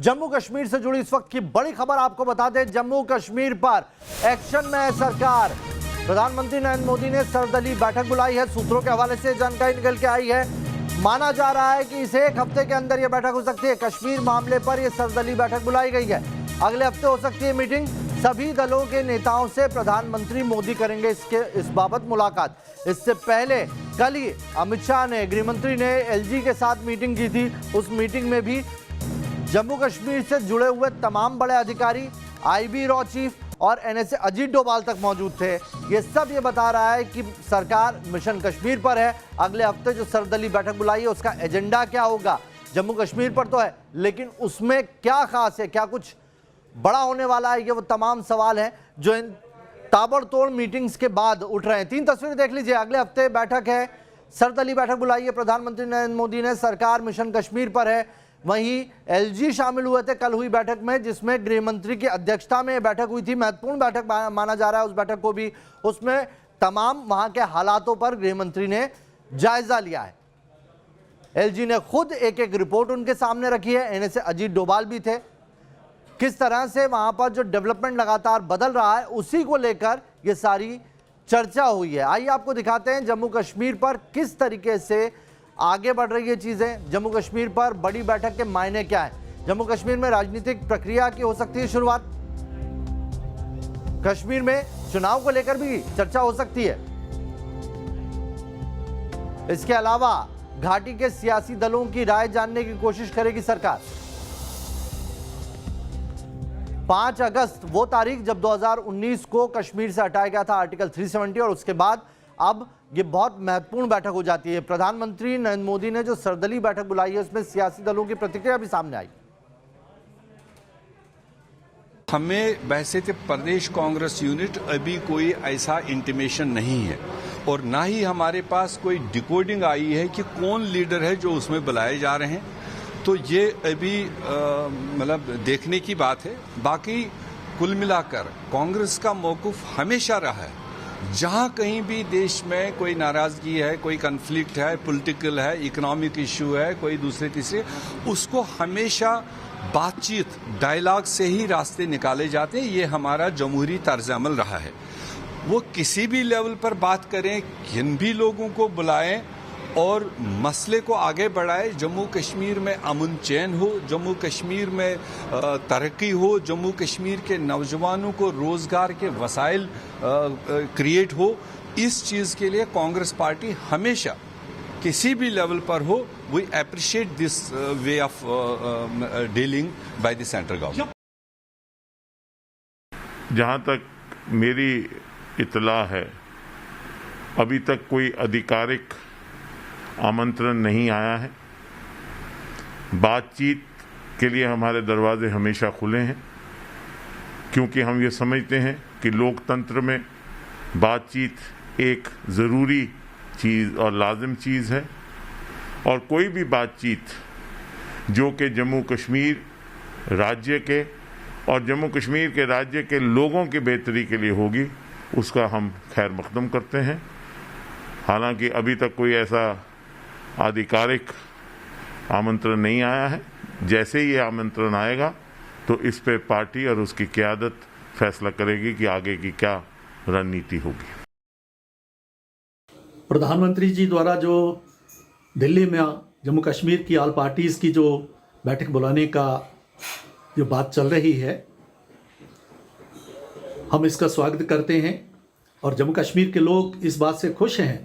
जम्मू कश्मीर से जुड़ी इस वक्त की बड़ी खबर आपको बता दें, जम्मू कश्मीर पर एक्शन में है सरकार। प्रधानमंत्री नरेंद्र मोदी ने सर्वदलीय बैठक बुलाई है। सूत्रों के हवाले से जानकारी निकल के आई है, माना जा रहा है कि इस एक हफ्ते के अंदर यह बैठक हो सकती है। कश्मीर मामले पर यह सर्वदलीय बैठक बुलाई गई है। अगले हफ्ते हो सकती है मीटिंग। सभी दलों के नेताओं से प्रधानमंत्री मोदी करेंगे इस बाबत मुलाकात। इससे पहले कल ही अमित शाह ने, गृह मंत्री ने एलजी के साथ मीटिंग की थी। उस मीटिंग में भी जम्मू कश्मीर से जुड़े हुए तमाम बड़े अधिकारी, आईबी रॉ चीफ और एनएसए अजीत डोभाल तक मौजूद थे। ये सब ये बता रहा है कि सरकार मिशन कश्मीर पर है। अगले हफ्ते जो सर्वदलीय बैठक बुलाई है उसका एजेंडा क्या होगा, जम्मू कश्मीर पर तो है, लेकिन उसमें क्या खास है, क्या कुछ बड़ा होने वाला है, ये वो तमाम सवाल हैं जो इन ताबड़तोड़ मीटिंग्स के बाद उठ रहे हैं। 3 तस्वीरें देख लीजिए। अगले हफ्ते बैठक है, सर्वदलीय बैठक बुलाई है प्रधानमंत्री नरेंद्र मोदी ने। सरकार मिशन कश्मीर पर है। वहीं एलजी शामिल हुए थे कल हुई बैठक में, जिसमें गृह मंत्री की अध्यक्षता में बैठक हुई थी। महत्वपूर्ण बैठक माना जा रहा है उस बैठक को भी। उसमें तमाम वहां के हालातों पर गृह मंत्री ने जायजा लिया है। एलजी ने खुद एक एक रिपोर्ट उनके सामने रखी है। एनएसए अजीत डोभाल भी थे। किस तरह से वहां पर जो डेवलपमेंट लगातार बदल रहा है उसी को लेकर यह सारी चर्चा हुई है। आइए आपको दिखाते हैं जम्मू कश्मीर पर किस तरीके से आगे बढ़ रही है चीजें। जम्मू कश्मीर पर बड़ी बैठक के मायने क्या है। जम्मू कश्मीर में राजनीतिक प्रक्रिया की हो सकती है शुरुआत। कश्मीर में चुनाव को लेकर भी चर्चा हो सकती है। इसके अलावा घाटी के सियासी दलों की राय जानने की कोशिश करेगी सरकार। 5 अगस्त वो तारीख जब 2019 को कश्मीर से हटाया गया था आर्टिकल 370, और उसके बाद अब ये बहुत महत्वपूर्ण बैठक हो जाती है। प्रधानमंत्री नरेंद्र मोदी ने जो सर्वदलीय बैठक बुलाई है उसमें सियासी दलों की प्रतिक्रिया भी सामने आई। हमें वैसे तो प्रदेश कांग्रेस यूनिट अभी कोई ऐसा इंटीमेशन नहीं है, और ना ही हमारे पास कोई डिकोडिंग आई है कि कौन लीडर है जो उसमें बुलाए जा रहे हैं। तो ये अभी मतलब देखने की बात है। बाकी कुल मिलाकर कांग्रेस का मौक़िफ़ हमेशा रहा है, जहां कहीं भी देश में कोई नाराजगी है, कोई कन्फ्लिक्ट है, पॉलिटिकल है, इकोनॉमिक इशू है, कोई दूसरे तीसरे, उसको हमेशा बातचीत, डायलॉग से ही रास्ते निकाले जाते हैं। ये हमारा जमहूरी तर्ज अमल रहा है। वो किसी भी लेवल पर बात करें, किन भी लोगों को बुलाएं और मसले को आगे बढ़ाए। जम्मू कश्मीर में अमन चैन हो, जम्मू कश्मीर में तरक्की हो, जम्मू कश्मीर के नौजवानों को रोजगार के वसाइल क्रिएट हो, इस चीज़ के लिए कांग्रेस पार्टी हमेशा किसी भी लेवल पर हो, we appreciate this way of dealing by the central government. जहां तक मेरी इत्तला है, अभी तक कोई आधिकारिक आमंत्रण नहीं आया है। बातचीत के लिए हमारे दरवाजे हमेशा खुले हैं, क्योंकि हम ये समझते हैं कि लोकतंत्र में बातचीत एक ज़रूरी चीज़ और लाजिम चीज़ है। और कोई भी बातचीत जो कि जम्मू कश्मीर राज्य के और जम्मू कश्मीर के राज्य के लोगों की बेहतरी के लिए होगी, उसका हम खैर मकदम करते हैं। हालांकि अभी तक कोई ऐसा आधिकारिक आमंत्रण नहीं आया है। जैसे ही ये आमंत्रण आएगा तो इस पे पार्टी और उसकी क़यादत फैसला करेगी कि आगे की क्या रणनीति होगी। प्रधानमंत्री जी द्वारा जो दिल्ली में जम्मू कश्मीर की ऑल पार्टीज़ की जो बैठक बुलाने का जो बात चल रही है, हम इसका स्वागत करते हैं। और जम्मू कश्मीर के लोग इस बात से खुश हैं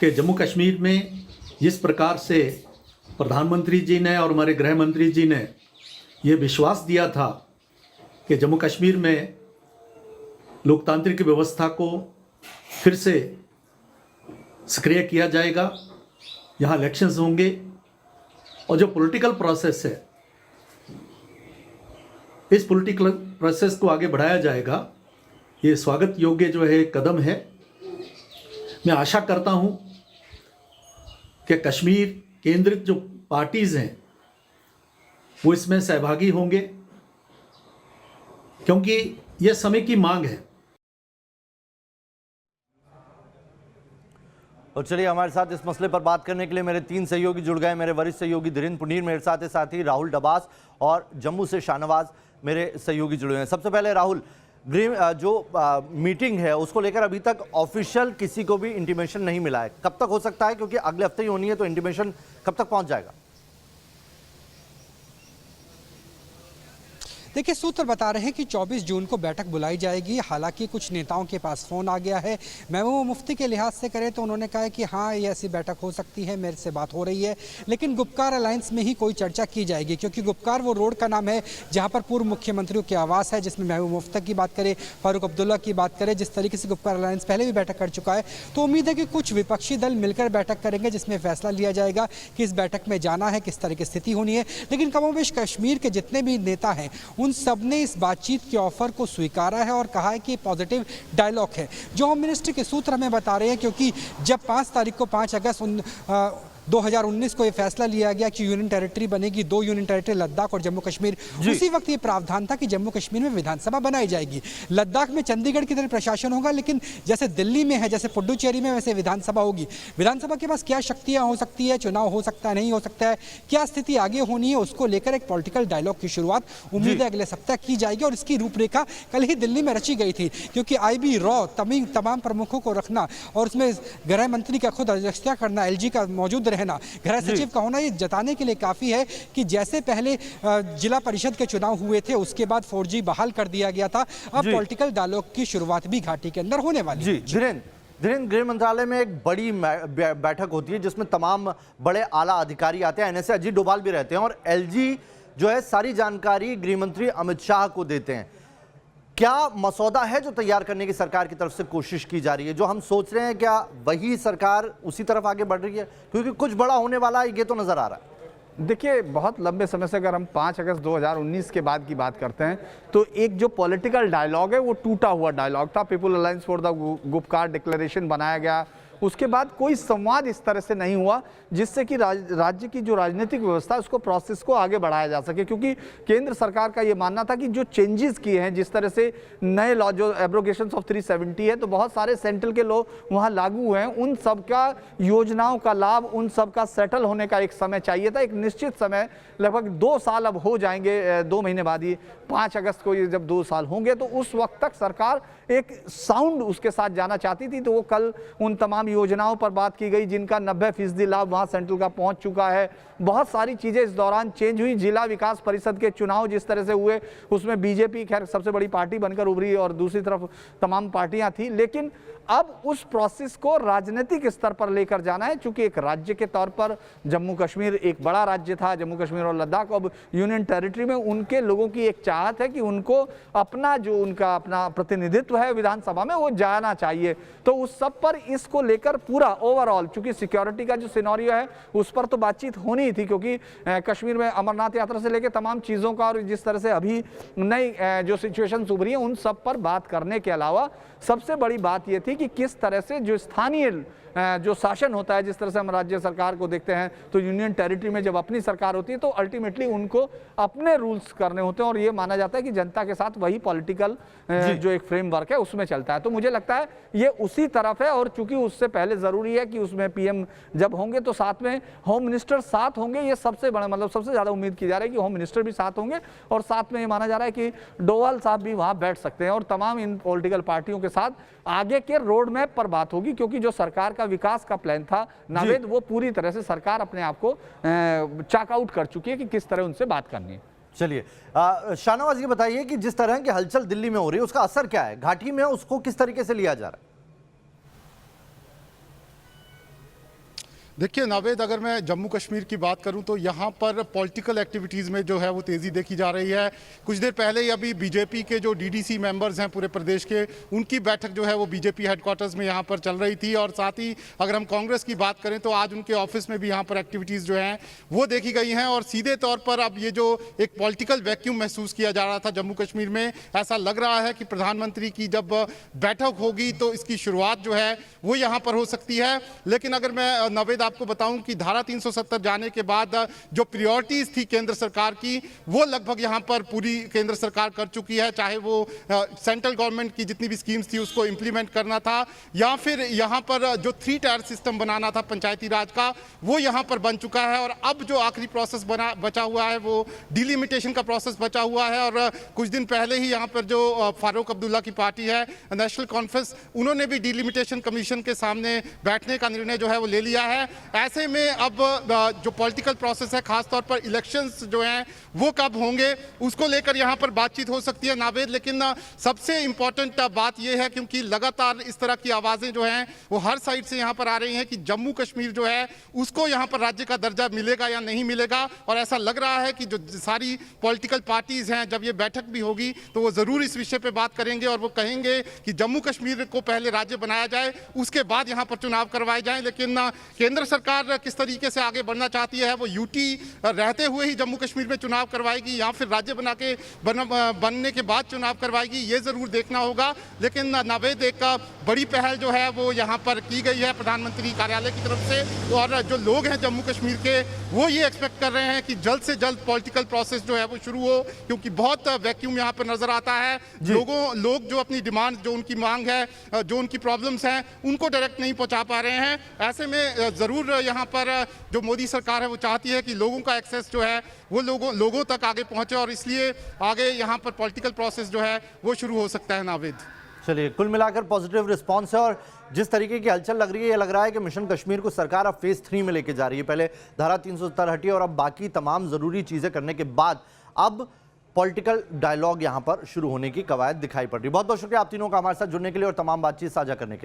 कि जम्मू कश्मीर में जिस प्रकार से प्रधानमंत्री जी ने और हमारे गृह मंत्री जी ने ये विश्वास दिया था कि जम्मू कश्मीर में लोकतांत्रिक व्यवस्था को फिर से सक्रिय किया जाएगा, यहाँ इलेक्शंस होंगे और जो पॉलिटिकल प्रोसेस है, इस पॉलिटिकल प्रोसेस को आगे बढ़ाया जाएगा। ये स्वागत योग्य जो है कदम है। मैं आशा करता हूँ कि कश्मीर केंद्रित जो पार्टीज़ हैं वो इसमें सहभागी होंगे, क्योंकि यह समय की मांग है। और चलिए हमारे साथ इस मसले पर बात करने के लिए मेरे 3 सहयोगी जुड़ गए। मेरे वरिष्ठ सहयोगी धीरेन्द्र पुनीर मेरे साथ ही राहुल डबास और जम्मू से शाहनवाज मेरे सहयोगी जुड़े हैं। सबसे पहले राहुल, मीटिंग है उसको लेकर अभी तक ऑफिशियल किसी को भी इंटीमेशन नहीं मिला है, कब तक हो सकता है? क्योंकि अगले हफ्ते ही होनी है, तो इंटीमेशन कब तक पहुंच जाएगा? देखिए, सूत्र बता रहे हैं कि 24 जून को बैठक बुलाई जाएगी। हालांकि कुछ नेताओं के पास फ़ोन आ गया है। महबूबा मुफ्ती के लिहाज से करें तो उन्होंने कहा है कि हाँ, ये ऐसी बैठक हो सकती है, मेरे से बात हो रही है, लेकिन गुपकार अलायंस में ही कोई चर्चा की जाएगी, क्योंकि गुपकार वो रोड का नाम है जहाँ पर पूर्व मुख्यमंत्रियों के आवास है, जिसमें महबूबा मुफ्ती की बात करें, फारूक अब्दुल्ला की बात करें, जिस तरीके से गुपकार अलायंस पहले भी बैठक कर चुका है। तो उम्मीद है कि कुछ विपक्षी दल मिलकर बैठक करेंगे, जिसमें फैसला लिया जाएगा कि इस बैठक में जाना है, किस तरह की स्थिति होनी है। लेकिन कमोबेश कश्मीर के जितने भी नेता हैं, उन सब ने इस बातचीत के ऑफर को स्वीकारा है और कहा है कि पॉजिटिव डायलॉग है। जो होम मिनिस्ट्री के सूत्र हमें बता रहे हैं, क्योंकि जब 5 तारीख को 5 अगस्त 2019 को ये फैसला लिया गया कि यूनियन टेरिटरी बनेगी, 2 यूनियन टेरिटरी लद्दाख और जम्मू कश्मीर, उसी वक्त ये प्रावधान था कि जम्मू कश्मीर में विधानसभा बनाई जाएगी। लद्दाख में चंडीगढ़ की तरह प्रशासन होगा, लेकिन जैसे दिल्ली में है, जैसे पुडुचेरी में, वैसे विधानसभा होगी। विधानसभा के पास क्या शक्तियां हो सकती है, चुनाव हो सकता है, नहीं हो सकता है, क्या स्थिति आगे होनी है, उसको लेकर एक पॉलिटिकल डायलॉग की शुरुआत उम्मीद है अगले सप्ताह की जाएगी। और इसकी रूपरेखा कल ही दिल्ली में रची गई थी, क्योंकि IB रॉ तमाम प्रमुखों को रखना और उसमें गृह मंत्री का खुद अध्यक्षता करना, LG का मौजूद रहना, गृह सचिव का होना, ये जताने के लिए काफी है कि जैसे पहले जिला परिषद के चुनाव हुए थे, उसके बाद 4G बहाल कर दिया गया था, अब पॉलिटिकल डायलॉग की शुरुआत भी घाटी के अंदर होने वाली है। धीरेन्द्र, गृह मंत्रालय में एक बड़ी बैठक होती है जिसमें तमाम बड़े आला अधिकारी आते हैं, NSA अजीत डोभाल भी रहते हैं, और LG जो है सारी जानकारी गृह मंत्री अमित शाह को देते हैं। क्या मसौदा है जो तैयार करने की सरकार की तरफ से कोशिश की जा रही है? जो हम सोच रहे हैं, क्या वही सरकार उसी तरफ आगे बढ़ रही है? क्योंकि कुछ बड़ा होने वाला है, ये तो नजर आ रहा है। देखिए, बहुत लंबे समय से अगर हम 5 अगस्त 2019 के बाद की बात करते हैं, तो एक जो पॉलिटिकल डायलॉग है वो टूटा हुआ डायलॉग था। People alliance for the Gupkar declaration बनाया गया, उसके बाद कोई संवाद इस तरह से नहीं हुआ जिससे कि राज्य की जो राजनीतिक व्यवस्था है उसको प्रोसेस को आगे बढ़ाया जा सके। क्योंकि केंद्र सरकार का ये मानना था कि जो चेंजेस किए हैं, जिस तरह से नए लॉ जो एब्रोगेशन ऑफ 370 है, तो बहुत सारे सेंट्रल के लॉ वहाँ लागू हुए हैं, उन सब का योजनाओं का लाभ, उन सब का सेटल होने का एक समय चाहिए था, एक निश्चित समय। लगभग 2 साल अब हो जाएंगे, 2 महीने बाद ही 5 अगस्त को ये जब 2 साल होंगे, तो उस वक्त तक सरकार एक साउंड उसके साथ जाना चाहती थी। तो वो कल उन तमाम योजनाओं पर बात की गई जिनका 90% लाभ वहाँ सेंट्रल का पहुँच चुका है। बहुत सारी चीज़ें इस दौरान चेंज हुई। जिला विकास परिषद के चुनाव जिस तरह से हुए, उसमें बीजेपी खैर सबसे बड़ी पार्टी बनकर उभरी और दूसरी तरफ तमाम पार्टियां थी, लेकिन अब उस प्रोसेस को राजनीतिक स्तर पर लेकर जाना है। चूंकि एक राज्य के तौर पर जम्मू कश्मीर एक बड़ा राज्य था, जम्मू कश्मीर और लद्दाख, अब यूनियन टेरिटरी में उनके लोगों की एक चाहत है कि उनको अपना जो उनका अपना प्रतिनिधित्व है विधानसभा में वो जाना चाहिए। तो उस सब पर इसको लेकर पूरा ओवरऑल, चूंकि सिक्योरिटी का जो सिनेरियो है उस पर तो बातचीत होनी थी, क्योंकि कश्मीर में अमरनाथ यात्रा से लेकर तमाम चीज़ों का और जिस तरह से अभी नई जो सिचुएशन उभरी है उन सब पर बात करने के अलावा सबसे बड़ी बात यह थी कि किस तरह से जो स्थानीय जो शासन होता है, जिस तरह से हम राज्य सरकार को देखते हैं, तो यूनियन टेरिटरी में जब अपनी सरकार होती है तो अल्टीमेटली उनको अपने रूल्स करने होते हैं और ये माना जाता है कि जनता के साथ वही पॉलिटिकल जो एक फ्रेमवर्क है उसमें चलता है। तो मुझे लगता है ये उसी तरफ है, और चूंकि उससे पहले जरूरी है कि उसमें PM जब होंगे तो साथ में होम मिनिस्टर साथ होंगे। ये सबसे बड़ा मतलब सबसे ज्यादा उम्मीद की जा रही है कि होम मिनिस्टर भी साथ होंगे, और साथ में ये माना जा रहा है कि डोवाल साहब भी वहां बैठ सकते हैं और तमाम इन पॉलिटिकल पार्टियों के साथ आगे के रोड मैप पर बात होगी। क्योंकि जो सरकार का विकास का प्लान था नावेद, वो पूरी तरह से सरकार अपने आप को चेक आउट कर चुकी है कि किस तरह उनसे बात करनी है। चलिए शाहनवाज, ये बताइए कि जिस तरह की हलचल दिल्ली में हो रही है उसका असर क्या है घाटी में, उसको किस तरीके से लिया जा रहा है? देखिए नावेद, अगर मैं जम्मू कश्मीर की बात करूं तो यहाँ पर पॉलिटिकल एक्टिविटीज़ में जो है वो तेज़ी देखी जा रही है। कुछ देर पहले ही अभी बीजेपी के जो DDC मेंबर्स हैं पूरे प्रदेश के, उनकी बैठक जो है वो बीजेपी हेडक्वार्टर्स में यहाँ पर चल रही थी। और साथ ही अगर हम कांग्रेस की बात करें तो आज उनके ऑफिस में भी यहाँ पर एक्टिविटीज़ जो हैं वो देखी गई हैं। और सीधे तौर पर अब ये जो एक पॉलिटिकल वैक्यूम महसूस किया जा रहा था जम्मू कश्मीर में, ऐसा लग रहा है कि प्रधानमंत्री की जब बैठक होगी तो इसकी शुरुआत जो है वो यहाँ पर हो सकती है। लेकिन अगर मैं नावेद आपको बताऊं कि धारा 370 जाने के बाद जो प्रायोरिटीज थी केंद्र सरकार की वो लगभग यहाँ पर पूरी केंद्र सरकार कर चुकी है, चाहे वो सेंट्रल गवर्नमेंट की जितनी भी स्कीम्स थी उसको इंप्लीमेंट करना था या फिर यहाँ पर जो 3 टायर सिस्टम बनाना था पंचायती राज का वो यहाँ पर बन चुका है। और अब जो आखिरी प्रोसेस बचा हुआ है वो डिलिमिटेशन का प्रोसेस बचा हुआ है। और कुछ दिन पहले ही यहाँ पर जो फारूक अब्दुल्ला की पार्टी है नेशनल कॉन्फ्रेंस, उन्होंने भी डिलिमिटेशन कमीशन के सामने बैठने का निर्णय जो है वो ले लिया है। ऐसे में अब जो पॉलिटिकल प्रोसेस है, खासतौर पर इलेक्शंस जो हैं वो कब होंगे उसको लेकर यहाँ पर बातचीत हो सकती है नावेद। लेकिन सबसे इंपॉर्टेंट बात यह है क्योंकि लगातार इस तरह की आवाज़ें जो हैं वो हर साइड से यहाँ पर आ रही हैं कि जम्मू कश्मीर जो है उसको यहाँ पर राज्य का दर्जा मिलेगा या नहीं मिलेगा। और ऐसा लग रहा है कि जो सारी पॉलिटिकल पार्टीज हैं जब ये बैठक भी होगी तो वो ज़रूर इस विषय पे बात करेंगे और वो कहेंगे कि जम्मू कश्मीर को पहले राज्य बनाया जाए, उसके बाद यहाँ पर चुनाव करवाए जाएं। लेकिन केंद्र सरकार किस तरीके से आगे बढ़ना चाहती है, वो यूटी रहते हुए ही जम्मू कश्मीर में चुनाव करवाएगी या फिर राज्य बनने के बाद चुनाव करवाएगी, ये ज़रूर देखना होगा। लेकिन नावेद एक बड़ी पहल जो है वो यहाँ पर की गई है प्रधानमंत्री कार्यालय की तरफ से। और जो लोग हैं जम्मू कश्मीर के वो ये एक्सपेक्ट कर रहे हैं कि जल्द से जल्द पॉलिटिकल प्रोसेस जो है वो शुरू हो, क्योंकि बहुत वैक्यूम यहाँ पर नजर आता है। लोग जो अपनी डिमांड, जो उनकी मांग है, जो उनकी प्रॉब्लम्स हैं, उनको डायरेक्ट नहीं पहुँचा पा रहे हैं। ऐसे में ज़रूर यहाँ पर जो मोदी सरकार है वो चाहती है कि लोगों का एक्सेस जो है वो लोगों तक आगे पहुँचे और इसलिए आगे यहाँ पर पॉलिटिकल प्रोसेस जो है वो शुरू हो सकता है नावेद। चलिए, कुल मिलाकर पॉजिटिव रिस्पांस है और जिस तरीके की हलचल लग रही है, ये लग रहा है कि मिशन कश्मीर को सरकार अब फेज 3 में लेके जा रही है। पहले धारा 370 हटी और अब बाकी तमाम जरूरी चीजें करने के बाद अब पॉलिटिकल डायलॉग यहां पर शुरू होने की कवायद दिखाई पड़ रही है। बहुत बहुत शुक्रिया आप तीनों का हमारे साथ जुड़ने के लिए और तमाम बातचीत साझा करने के लिए।